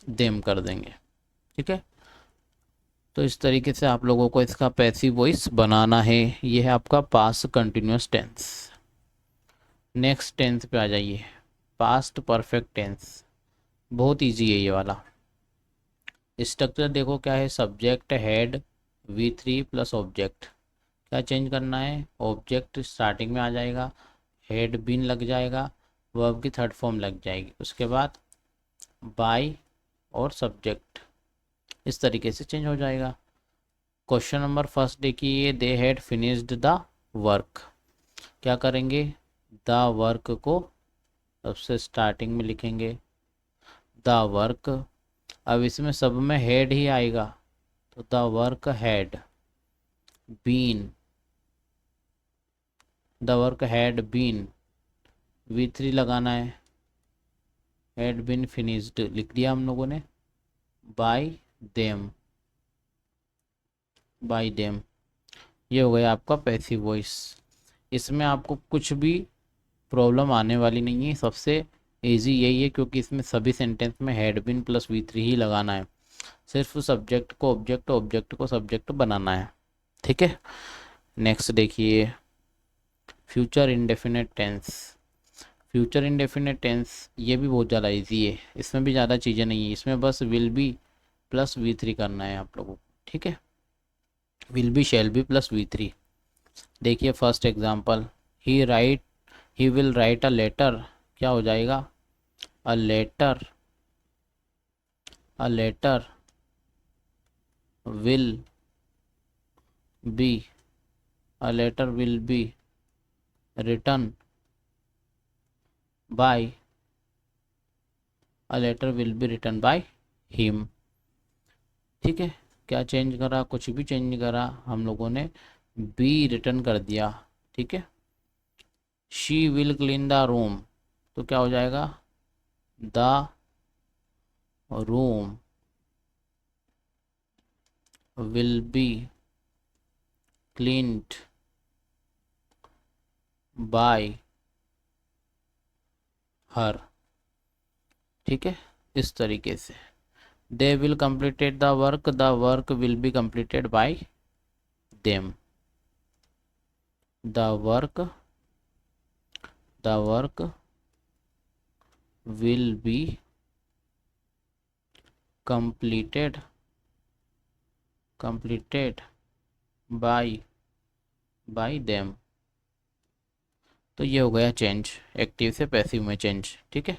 देम कर देंगे। ठीक है, तो इस तरीके से आप लोगों को इसका पैसिव वॉइस बनाना है। ये है आपका past continuous tense. Next tense पे आ जाइए, पास्ट परफेक्ट टेंस। बहुत इजी है ये वाला। स्ट्रक्चर देखो क्या है, subject had V3 plus object. क्या चेंज करना है, ऑब्जेक्ट स्टार्टिंग में आ जाएगा, हेड बीन लग जाएगा, वर्ब की थर्ड फॉर्म लग जाएगी, उसके बाद बाय और सब्जेक्ट, इस तरीके से चेंज हो जाएगा। क्वेश्चन नंबर फर्स्ट देखिए, they had finished the work. क्या करेंगे, द वर्क को सबसे स्टार्टिंग में लिखेंगे, द वर्क। अब इसमें सब में हेड ही आएगा, तो the work had been, the work had been, V3 लगाना है, हैड बीन फिनिश्ड लिख दिया हम लोगों ने, बाय देम, बाय देम। ये हो गया आपका पैसिव वॉइस। इसमें आपको कुछ भी प्रॉब्लम आने वाली नहीं है, सबसे इजी यही है, क्योंकि इसमें सभी सेंटेंस में हैड बीन प्लस V3 ही लगाना है, सिर्फ सब्जेक्ट को ऑब्जेक्ट, ऑब्जेक्ट को सब्जेक्ट बनाना है। ठीक है, नेक्स्ट देखिए, future indefinite tense. Future indefinite tense ये भी बहुत ज़्यादा इजी है, इसमें भी ज़्यादा चीज़ें नहीं है, इसमें बस विल बी प्लस V3 करना है आप लोगों को। ठीक है, will be shall be plus V3। देखिए first example, he write, he will write a letter, क्या हो जाएगा, a letter, a letter will be, a letter will be written by, a letter will be written by him. ठीक है, क्या change करा, कुछ भी चेंज नहीं करा, हम लोगों ने बी रिटर्न कर दिया। ठीक है, she will clean the room, तो क्या हो जाएगा, the room will be cleaned bye हर। ठीक है, इस तरीके से they will completed the work will be completed by them, the work, the work will be completed, completed by them. तो ये हो गया चेंज, एक्टिव से पैसिव में चेंज। ठीक है,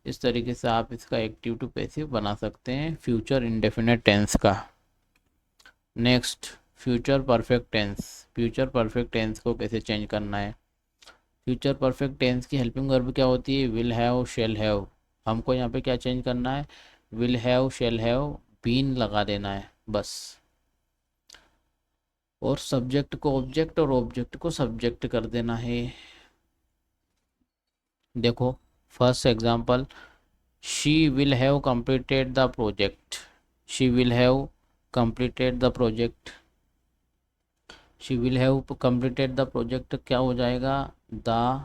इस तरीके से आप इसका एक्टिव टू पैसिव बना सकते हैं फ्यूचर इंडेफिनिट टेंस का। Next, future perfect tense. Future perfect tense को कैसे चेंज करना है, फ्यूचर परफेक्ट टेंस की हेल्पिंग वर्ब क्या होती है, विल हैव, शैल हैव। हमको यहाँ पे क्या चेंज करना है, will have, shall have, been लगा देना है बस, और सब्जेक्ट को ऑब्जेक्ट और ऑब्जेक्ट को सब्जेक्ट कर देना है। देखो first example, she will have completed the project, she will have completed the project, she will have completed the project, क्या हो जाएगा, the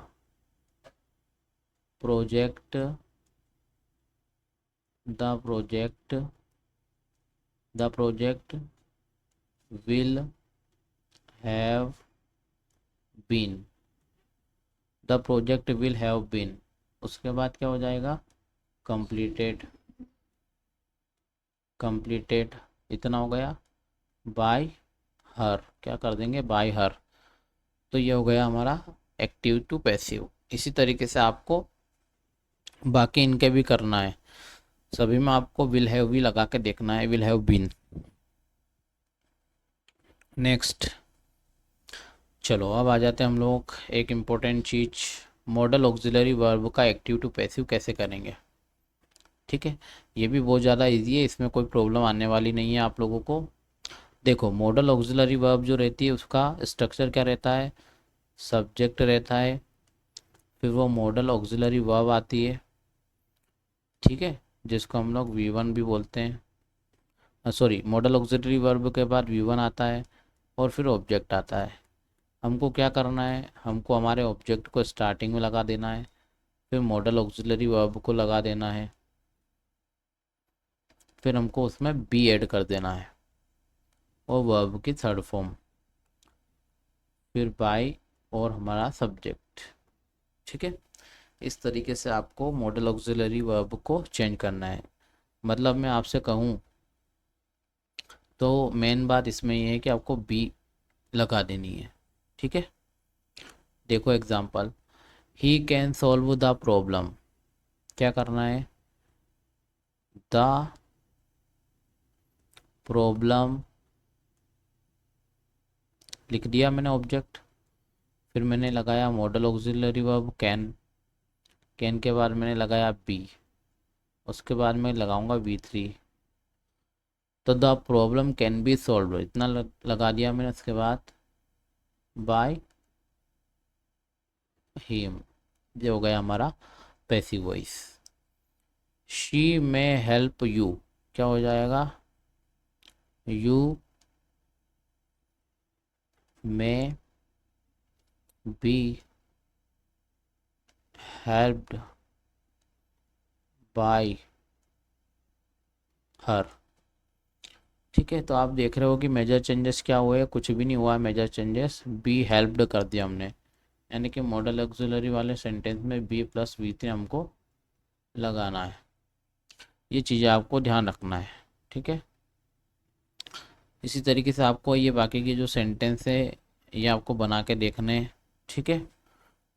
project, the project, the project will have been, the project will have been, उसके बाद क्या हो जाएगा, completed, completed इतना हो गया, बाय हर, क्या कर देंगे, बाय हर। तो ये हो गया हमारा एक्टिव टू पैसिव। इसी तरीके से आपको बाकी इनके भी करना है, सभी में आपको विल हैव भी लगा के देखना है, विल हैव बीन। नेक्स्ट, चलो अब आ जाते हैं हम लोग एक इम्पोर्टेंट चीज़, मॉडल ऑक्सिलरी वर्ब का एक्टिव टू पैसिव कैसे करेंगे। ठीक है, ये भी बहुत ज़्यादा इजी है, इसमें कोई प्रॉब्लम आने वाली नहीं है आप लोगों को। देखो मॉडल ऑक्सिलरी वर्ब जो रहती है उसका स्ट्रक्चर क्या रहता है, सब्जेक्ट रहता है, फिर वो मॉडल ऑक्सिलरी वर्ब आती है, ठीक है, जिसको हम लोग V1 भी बोलते हैं, सॉरी मॉडल ऑक्सिलरी वर्ब के बाद V1 आता है और फिर ऑब्जेक्ट आता है। हमको क्या करना है, हमको हमारे ऑब्जेक्ट को स्टार्टिंग में लगा देना है, फिर मॉडल ऑक्सिलरी वर्ब को लगा देना है, फिर हमको उसमें बी ऐड कर देना है और वर्ब की थर्ड फॉर्म, फिर बाय और हमारा सब्जेक्ट। ठीक है, इस तरीके से आपको मॉडल ऑक्सिलरी वर्ब को चेंज करना है। मतलब मैं आपसे कहूँ तो मेन बात इसमें ये है कि आपको बी लगा देनी है। ठीक है, देखो example, he can solve the problem, क्या करना है, द प्रॉब्लम लिख दिया मैंने ऑब्जेक्ट, फिर मैंने लगाया model auxiliary verb can, can के बाद मैंने लगाया बी, उसके बाद मैं लगाऊंगा V3, तो the problem can be solve, इतना लगा दिया मैंने। उसके बाद बाय हिम, ये हो गया हमारा passive voice. She may help you, क्या हो जाएगा, you may be helped bye हर। ठीक है, तो आप देख रहे हो कि मेजर चेंजेस क्या हुए, कुछ भी नहीं हुआ, मेजर चेंजेस बी हेल्प्ड कर दिया हमने, यानी कि मॉडल ऑक्सिलरी वाले सेंटेंस में बी प्लस V3 हमको लगाना है। ये चीज़ें आपको ध्यान रखना है। ठीक है, इसी तरीके से आपको ये बाकी के जो सेंटेंस है ये आपको बना के देखने हैं। ठीक है,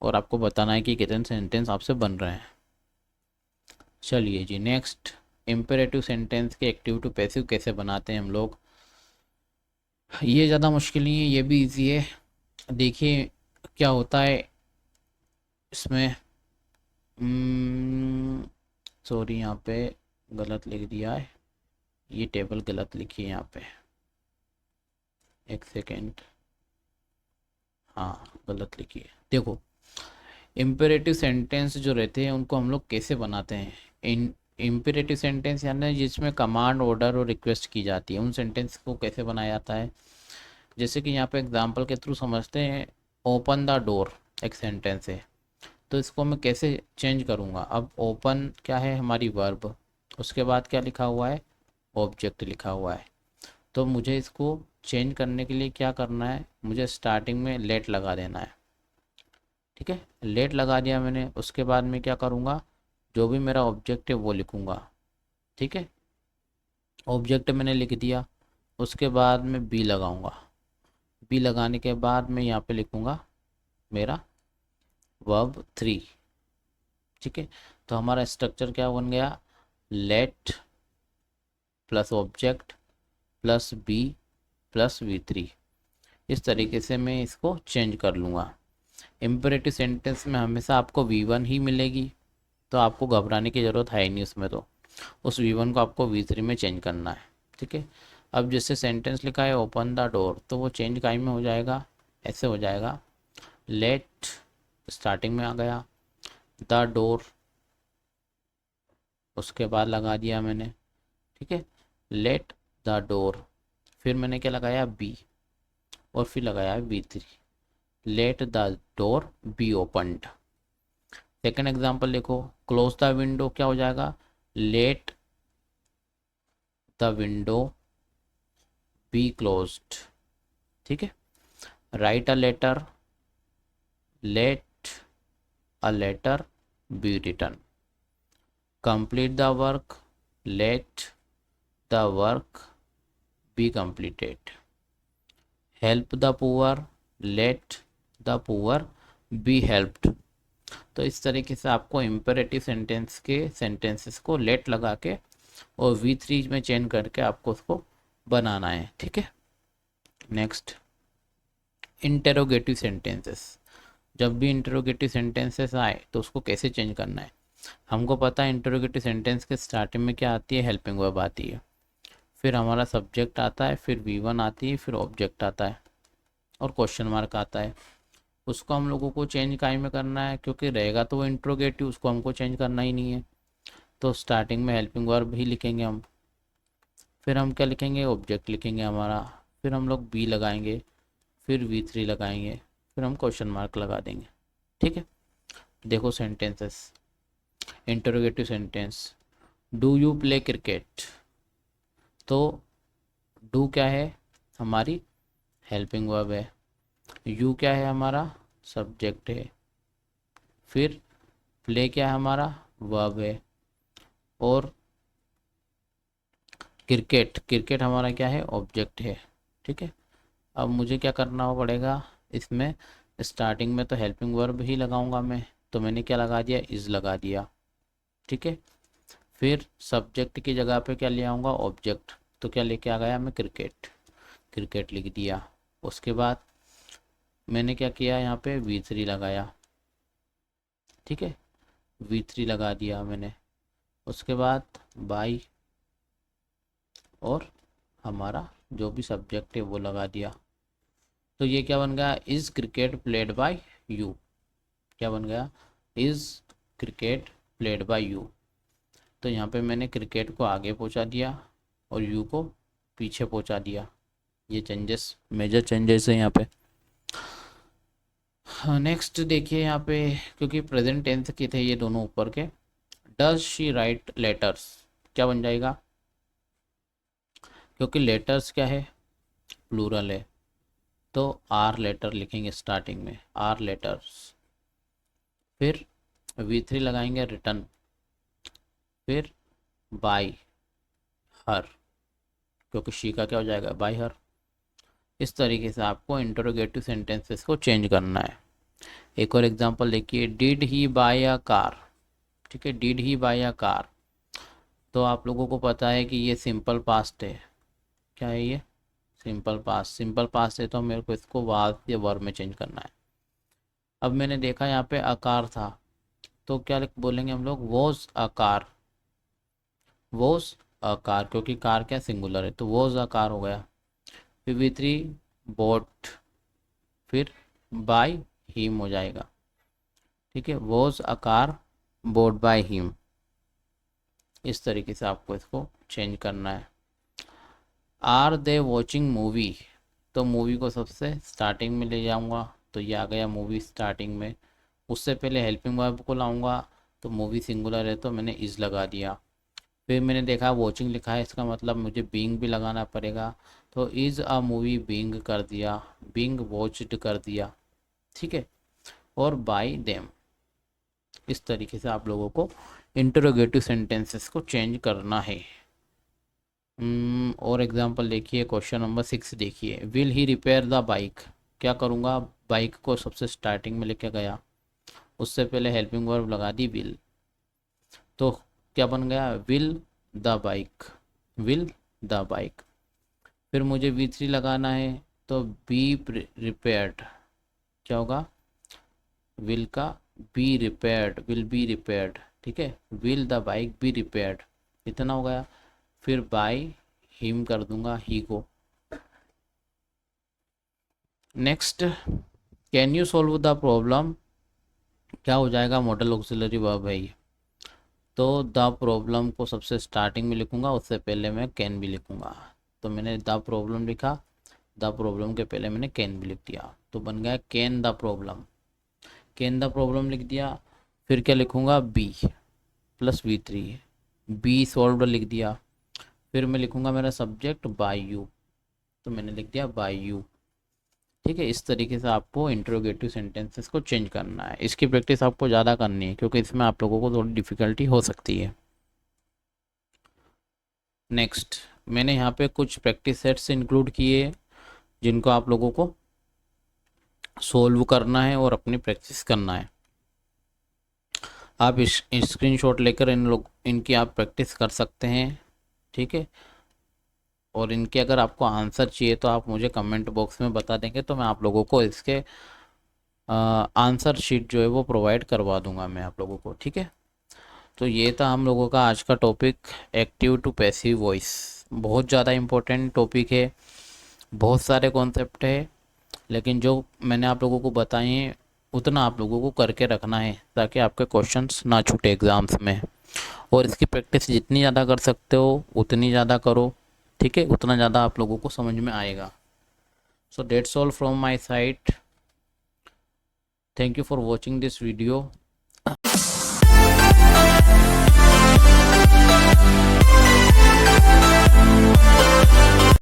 और आपको बताना है कि कितने सेंटेंस आपसे बन रहे हैं। चलिए जी नेक्स्ट, इम्पेरेटिव सेंटेंस के एक्टिव टू पैसिव कैसे बनाते हैं हम लोग। ये ज़्यादा मुश्किल नहीं है, ये भी इजी है। देखिए क्या होता है इसमें, सॉरी यहाँ पे गलत लिख दिया है, ये टेबल गलत लिखी है यहाँ पे, एक सेकेंड, हाँ गलत लिखी है। देखो इम्पेरेटिव सेंटेंस जो रहते हैं उनको हम लोग कैसे बनाते हैं, इन इम्पेरेटिव सेंटेंस यानी जिसमें कमांड ऑर्डर और रिक्वेस्ट की जाती है, उन सेंटेंस को कैसे बनाया जाता है। जैसे कि यहाँ पे एग्जांपल के थ्रू समझते हैं, ओपन द डोर एक सेंटेंस है, तो इसको मैं कैसे चेंज करूँगा। अब ओपन क्या है, हमारी वर्ब, उसके बाद क्या लिखा हुआ है, ऑब्जेक्ट लिखा हुआ है। तो मुझे इसको चेंज करने के लिए क्या करना है, मुझे स्टार्टिंग में लेट लगा देना है। ठीक है, लेट लगा दिया मैंने, उसके बाद मैं क्या करूँगा, जो भी मेरा ऑब्जेक्ट है वो लिखूँगा। ठीक है, ऑब्जेक्ट मैंने लिख दिया, उसके बाद मैं बी लगाऊंगा, बी लगाने के बाद मैं यहाँ पे लिखूँगा मेरा वर्ब 3। ठीक है, तो हमारा स्ट्रक्चर क्या बन गया, let plus object plus be plus V3। इस तरीके से मैं इसको चेंज कर लूँगा। इम्पेरेटिव सेंटेंस में हमेशा आपको V1 ही मिलेगी, तो आपको घबराने की ज़रूरत है ही नहीं उसमें, तो उस V1 को आपको V3 में चेंज करना है। ठीक है, अब जैसे सेंटेंस लिखा है ओपन द डोर, तो वो चेंज काई में हो जाएगा, ऐसे हो जाएगा, लेट स्टार्टिंग में आ गया, द डोर उसके बाद लगा दिया मैंने। ठीक है, लेट द डोर, फिर मैंने क्या लगाया, बी, और फिर लगाया V3, let the door be opened. Second example देखो, क्लोज द विंडो, क्या हो जाएगा, let the window be closed. ठीक है, write a letter, let a letter be written, complete the work, let the work be completed, help the poor, let the poor be helped. तो इस तरीके से आपको इम्पेरेटिव सेंटेंस के sentences को let लगा के और V3 में चेंज करके आपको उसको बनाना है, ठीक है। Next, interrogative sentences. जब भी इंटेरोगेटिव सेंटेंसेस आए तो उसको कैसे चेंज करना है। हमको पता है इंटेरोगेटिव सेंटेंस के स्टार्टिंग में क्या आती है, हेल्पिंग वर्ब आती है, फिर हमारा सब्जेक्ट आता है, फिर V1 आती है, फिर ऑब्जेक्ट आता है और क्वेश्चन मार्क आता है। उसको हम लोगों को चेंज काहे में करना है, क्योंकि रहेगा तो वो इंट्रोगेटिव, उसको हमको चेंज करना ही नहीं है। तो स्टार्टिंग में हेल्पिंग वर्ब ही लिखेंगे हम, फिर हम क्या लिखेंगे, ऑब्जेक्ट लिखेंगे हमारा, फिर हम लोग बी लगाएंगे, फिर V3 लगाएंगे, फिर हम क्वेश्चन मार्क लगा देंगे, ठीक है। देखो sentences, interrogative sentence, do you play cricket. तो डू क्या है, हमारी हेल्पिंग वर्ब है, यू क्या है, हमारा सब्जेक्ट है, फिर प्ले क्या है, हमारा वर्ब है, और क्रिकेट, क्रिकेट हमारा क्या है, ऑब्जेक्ट है, ठीक है। अब मुझे क्या करना पड़ेगा इसमें, स्टार्टिंग में तो हेल्पिंग वर्ब ही लगाऊंगा मैं, तो मैंने क्या लगा दिया, इज लगा दिया, ठीक है। फिर सब्जेक्ट की जगह पे क्या ले आऊँगा, ऑब्जेक्ट, तो क्या लेके आ गया मैं, क्रिकेट, क्रिकेट लिख दिया। उसके बाद मैंने क्या किया, यहाँ पे V3 लगाया, ठीक है, V3 लगा दिया मैंने। उसके बाद बाई और हमारा जो भी सब्जेक्ट है वो लगा दिया। तो ये क्या बन गया, is cricket played by you, क्या बन गया, is cricket played by you. तो यहाँ पे मैंने क्रिकेट को आगे पहुँचा दिया और यू को पीछे पहुँचा दिया। ये चेंजेस, मेजर चेंजेस है यहाँ पे। हाँ, नेक्स्ट देखिए यहाँ पे, क्योंकि प्रेजेंट टेंस के थे ये दोनों ऊपर के, डज शी राइट लेटर्स, क्या बन जाएगा, क्योंकि लेटर्स क्या है, प्लूरल है, तो आर लेटर लिखेंगे स्टार्टिंग में, आर लेटर्स, फिर V3 लगाएंगे रिटर्न, फिर बाय हर, क्योंकि शी का क्या हो जाएगा, बाय हर। इस तरीके से आपको इंटरोगेटिव सेंटेंसेस को चेंज करना है। एक और एग्जांपल देखिए, did he buy a car, ठीक है, did he buy a car. तो आप लोगों को पता है कि ये सिंपल पास्ट है, क्या है ये, सिंपल पास्ट, सिंपल पास्ट है, तो मेरे को इसको वाज या वर्ब में चेंज करना है। अब मैंने देखा यहाँ पे आकार था, तो क्या बोलेंगे हम लोग, was a car, was a car, क्योंकि कार क्या सिंगुलर है, तो वॉज अ कार हो गया। फिर V3 बोट, फिर बाय हिम हो जाएगा, ठीक है, was a car boat bye him. इस तरीके से आपको इसको चेंज करना है। आर दे वॉचिंग मूवी, तो मूवी को सबसे स्टार्टिंग में ले जाऊंगा, तो ये आ गया मूवी स्टार्टिंग में। उससे पहले हेल्पिंग वर्ब को लाऊंगा, तो मूवी सिंगुलर है तो मैंने इज लगा दिया। फिर मैंने देखा वॉचिंग लिखा है, इसका मतलब मुझे बीइंग भी लगाना पड़ेगा, तो इज़ अ मूवी बीइंग कर दिया, बीइंग वॉच्ड कर दिया, ठीक है, और बाय देम। इस तरीके से आप लोगों को इंटरोगेटिव सेंटेंसेस को चेंज करना है। और एग्जांपल देखिए, क्वेश्चन नंबर 6 देखिए, will he repair the bike, क्या करूँगा, बाइक को सबसे स्टार्टिंग में लेके गया, उससे पहले हेल्पिंग वर्ब लगा दी विल, तो क्या बन गया, will the bike, will the bike. फिर मुझे V3 लगाना है, तो बी रिपेयर्ड, क्या होगा, विल का B repaired, will be repaired, ठीक है, will the bike B repaired, इतना हो गया। फिर बाय हिम कर दूंगा, ही को। Next, can you solve the problem, क्या हो जाएगा, मॉडल ऑक्सिलरी वर्ब है ये, तो द प्रॉब्लम को सबसे स्टार्टिंग में लिखूंगा, उससे पहले मैं कैन भी लिखूंगा, तो मैंने द प्रॉब्लम लिखा, द प्रॉब्लम के पहले मैंने कैन भी लिख दिया, तो बन गया can the problem, can the problem लिख दिया। फिर क्या लिखूंगा, B plus V3, B solve लिख दिया। फिर मैं लिखूंगा मेरा सब्जेक्ट बाय यू, तो मैंने लिख दिया बाय यू, ठीक है, इस तरीके से आपको इंट्रोगेटिव सेंटेंसेस को चेंज करना है। इसकी प्रैक्टिस आपको ज़्यादा करनी है क्योंकि इसमें आप लोगों को थोड़ी डिफ़िकल्टी हो सकती है। नेक्स्ट, मैंने यहाँ पे कुछ प्रैक्टिस सेट्स इंक्लूड किए जिनको आप लोगों को सोल्व करना है और अपनी प्रैक्टिस करना है। आप इस स्क्रीनशॉट लेकर इनकी आप प्रैक्टिस कर सकते हैं। ठीक है, और इनके अगर आपको आंसर चाहिए तो आप मुझे कमेंट बॉक्स में बता देंगे तो मैं आप लोगों को इसके आंसर शीट जो है वो प्रोवाइड करवा दूंगा मैं आप लोगों को। ठीक है, तो ये था हम लोगों का आज का topic, active to passive voice. बहुत ज़्यादा इम्पोर्टेंट टॉपिक है, बहुत सारे कॉन्सेप्ट है, लेकिन जो मैंने आप लोगों को बताए हैं उतना आप लोगों को करके रखना है ताकि आपके क्वेश्चंस ना छूटे एग्ज़ाम्स में। और इसकी प्रैक्टिस जितनी ज़्यादा कर सकते हो उतनी ज़्यादा करो। ठीक है, उतना ज़्यादा आप लोगों को समझ में आएगा। So that's all from my side. Thank you for watching this video.